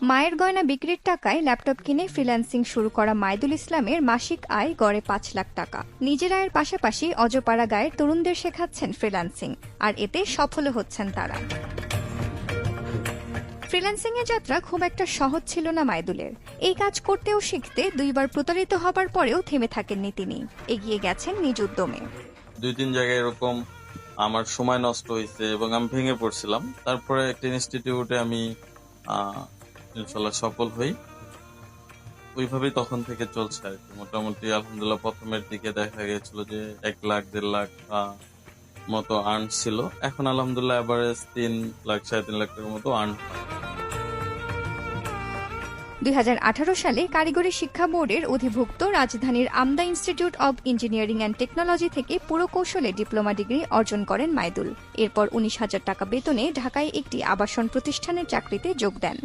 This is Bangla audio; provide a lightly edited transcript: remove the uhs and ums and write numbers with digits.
মায়ের গয়না বিক্রির টাকায় ল্যাপটপ কিনে ফ্রিল্যান্সিং শুরু করা মাইদুল ইসলামের মাসিক আয় গড়ে ৫ লাখ টাকা। নিজের আয়ের পাশাপাশি অজপাড়া গায়ের তরুণদের শেখাচ্ছেন ফ্রিল্যান্সিং, আর এতে সফলও হচ্ছেন তারা। ফ্রিল্যান্সিং এর যাত্রা খুব একটা সহজ ছিল না মাইদুলের। এই কাজ করতে ও শিখতে 2 বার প্রতারিত হবার পরেও থেমে থাকেননি তিনি, এগিয়ে গেছেন নিজ উদ্যমে। 2-3 জায়গায় এরকম আমার সময় নষ্ট হয়েছে এবং আমি ভেঙে পড়ছিলাম। তারপরে একটা ইনস্টিটিউটে আমি ইনশাল্লাহ সফল হই। ওইভাবেই তখন থেকে চলছে আর কি। মোটামুটি আলহামদুলিল্লাহ প্রথমের দিকে দেখা গিয়েছিল যে 1 লাখ 1.5 লাখ মতো আর্ন ছিল। এখন আলহামদুলিল্লাহ এভারেজ 3 লাখ 3.5 লাখ টাকার মতো আর্ন। 2018 সালে কারিগরি শিক্ষা বোর্ডের অধিভুক্ত রাজধানীর আমদা institute of engineering and technology থেকে পুরকৌশলে ডিপ্লোমা ডিগ্রি অর্জন করেন মাইদুল। এরপর 19,000 টাকা বেতনে ঢাকায় একটি আবাসন প্রতিষ্ঠানের চাকরিতে যোগ দেন।